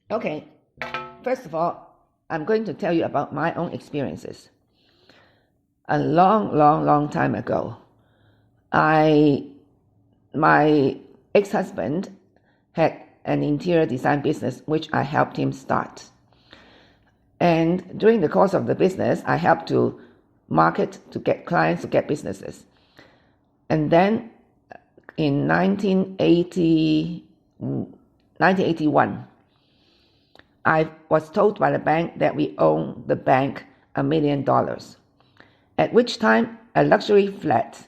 Okay, first of all, I'm going to tell you about my own experiences. A long time ago, my ex-husband had an interior design business which I helped him start. And during the course of the business, I helped to market, to get clients, to get businesses. And then in 1981, I was told by the bank that we owe the bank $1 million. At which time, a luxury flat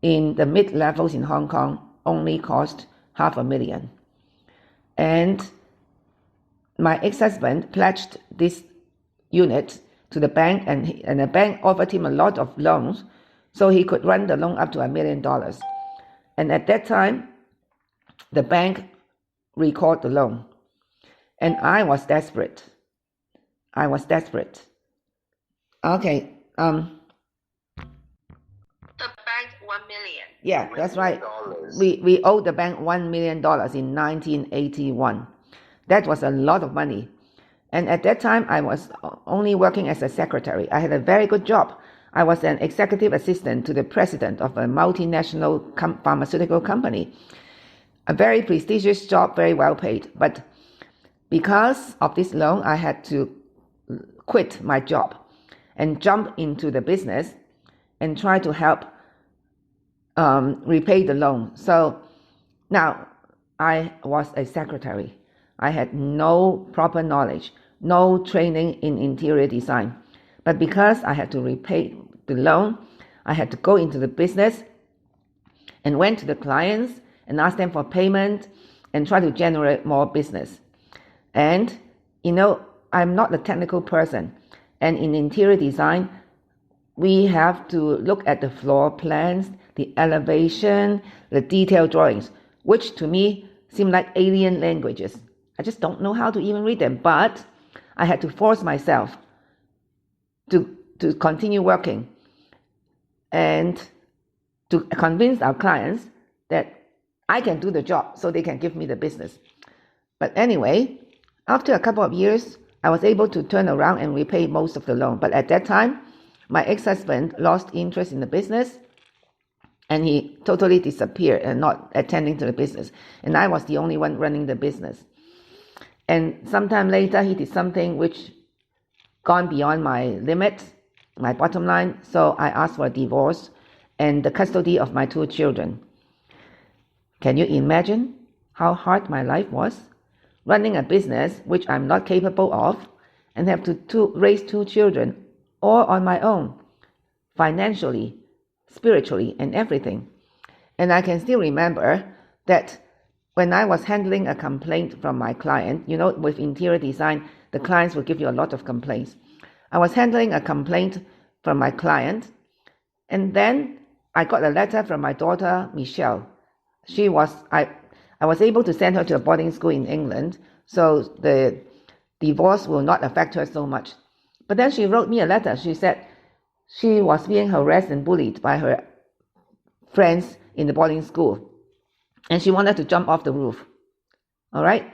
in the mid-levels in Hong Kong only cost $500,000. And my ex-husband pledged this unit to the bank, and the bank offered him a lot of loans so he could run the loan up to $1 million. And at that time, the bank recalled the loan. And I was desperate. Okay. The bank 1 million. Yeah, that's right. We owed the bank $1 million in 1981. That was a lot of money. And at that time, I was only working as a secretary. I had a very good job. I was an executive assistant to the president of a multinational pharmaceutical company. A very prestigious job, very well paid. But because of this loan, I had to quit my job and jump into the business and try to help repay the loan. So now I was a secretary. I had no proper knowledge, no training in interior design. But because I had to repay the loan, I had to go into the business and went to the clients and asked them for payment and try to generate more business. And, I'm not a technical person. And in interior design, we have to look at the floor plans, the elevation, the detailed drawings, which to me seem like alien languages. I just don't know how to even read them, but I had to force myself to continue working and to convince our clients that I can do the job so they can give me the business. But anyway, after a couple of years, I was able to turn around and repay most of the loan. But at that time, my ex-husband lost interest in the business and he totally disappeared and not attending to the business. And I was the only one running the business. And sometime later, he did something which gone beyond my limit, my bottom line. So I asked for a divorce and the custody of my 2 children. Can you imagine how hard my life was? Running a business which I'm not capable of and have to raise 2 children all on my own, financially, spiritually, and everything. And I can still remember that when I was handling a complaint from my client, with interior design, the clients will give you a lot of complaints. I was handling a complaint from my client, and then I got a letter from my daughter, Michelle. I was able to send her to a boarding school in England, so the divorce will not affect her so much. But then she wrote me a letter. She said she was being harassed and bullied by her friends in the boarding school, and she wanted to jump off the roof. All right?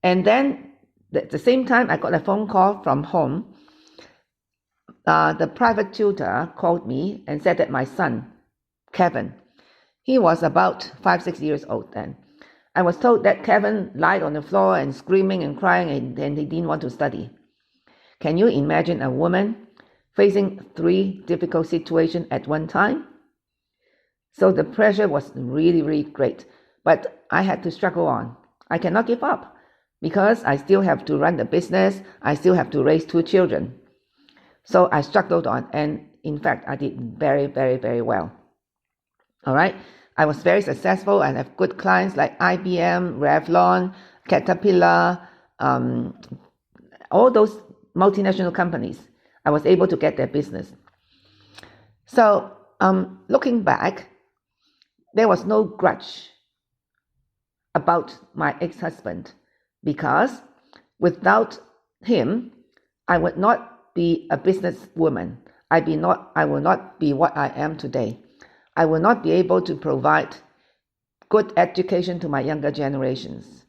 And then at the same time, I got a phone call from home. The private tutor called me and said that my son, Kevin, he was about 5-6 years old then. I was told that Kevin lied on the floor and screaming and crying and he didn't want to study. Can you imagine a woman facing 3 difficult situations at one time? So the pressure was really, really great. But I had to struggle on. I cannot give up because I still have to run the business. I still have to raise 2 children. So I struggled on, and in fact, I did very, very, very well. All right? I was very successful and have good clients like IBM, Revlon, Caterpillar, all those multinational companies. I was able to get their business. So looking back, there was no grudge about my ex-husband because without him, I would not be a businesswoman. I will not be what I am today. I will not be able to provide good education to my younger generations.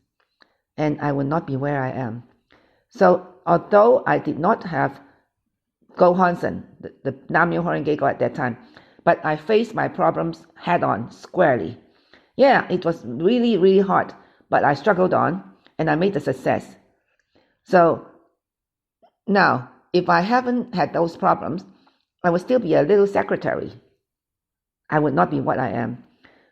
and I would not be where I am. So although I did not have Go Hansen, the Namyo Horenge Go at that time, but I faced my problems head on, squarely. Yeah, it was really, really hard, but I struggled on and I made a success. So now, if I haven't had those problems, I would still be a little secretary. I would not be what I am.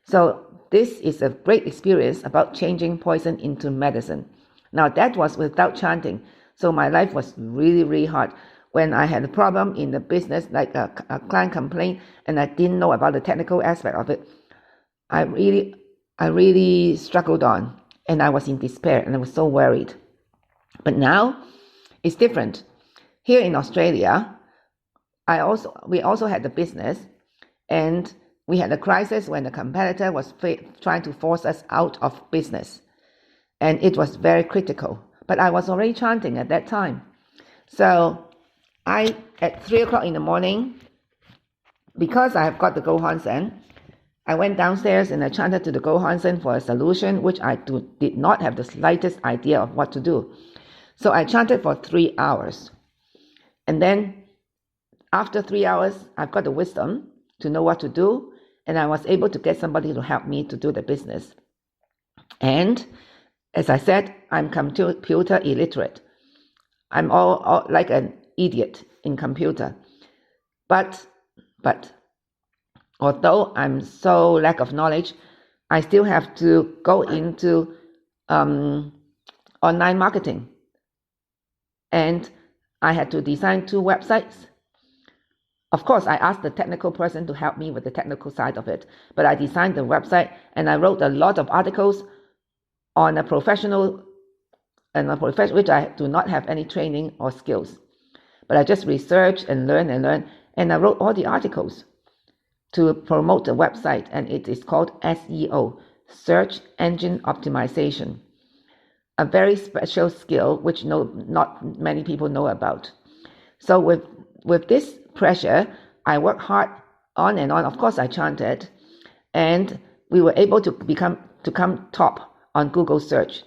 So this is a great experience about changing poison into medicine. Now that was without chanting. So my life was really, really hard. When I had a problem in the business, like a client complaint, and I didn't know about the technical aspect of it, I really struggled on, and I was in despair, and I was so worried. But now it's different. Here in Australia, we also had the business, and we had a crisis when the competitor was trying to force us out of business, and it was very critical. But I was already chanting at that time. So at 3 o'clock in the morning, because I have got the Go Hansen, I went downstairs and I chanted to the Go Hansen for a solution, which I did not have the slightest idea of what to do. So I chanted for 3 hours. And then after 3 hours, I've got the wisdom to know what to do, and I was able to get somebody to help me to do the business. And as I said, I'm computer illiterate. I'm all like an idiot in computer. But although I'm so lack of knowledge, I still have to go into online marketing. And I had to design 2 websites. Of course, I asked the technical person to help me with the technical side of it, but I designed the website and I wrote a lot of articles on a professional which I do not have any training or skills. But I just researched and learned, and I wrote all the articles to promote the website, and it is called SEO, Search Engine Optimization, a very special skill which not many people know about. So with this pressure, I worked hard on and on. Of course, I chanted, and we were able to come top on Google search,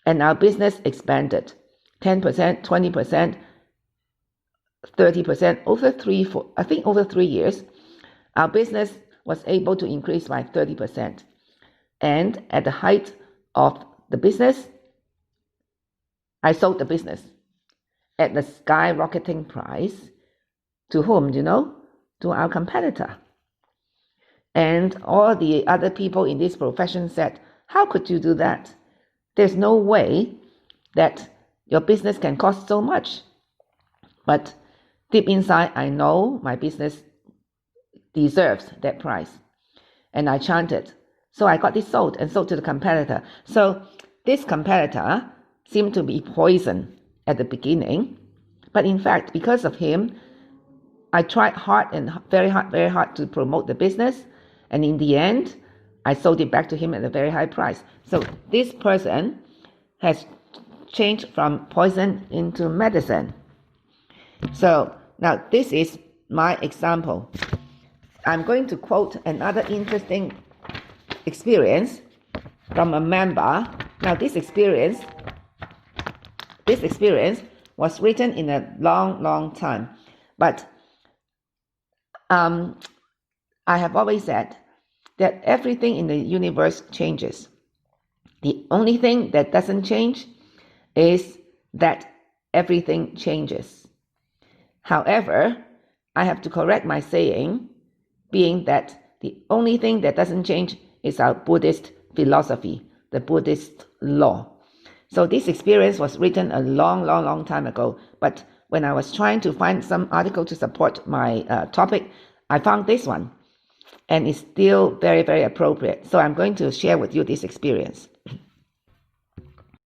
and our business expanded 10%, 20%, 30% over 3 years. Our business was able to increase by 30%. And at the height of the business, I sold the business at the skyrocketing price. To whom, To our competitor. And all the other people in this profession said, how could you do that? There's no way that your business can cost so much. But deep inside, I know my business deserves that price. And I chanted. So I got this sold to the competitor. So this competitor seemed to be poison at the beginning. But in fact, because of him, I tried very hard to promote the business. And in the end, I sold it back to him at a very high price. So this person has changed from poison into medicine. So now this is my example. I'm going to quote another interesting experience from a member. Now this experience was written in a long time. But I have always said that everything in the universe changes. The only thing that doesn't change is that everything changes. However, I have to correct my saying, being that the only thing that doesn't change is our Buddhist philosophy, the Buddhist law. So this experience was written a long time ago, but when I was trying to find some article to support my topic, I found this one, and it's still very, very appropriate. So I'm going to share with you this experience.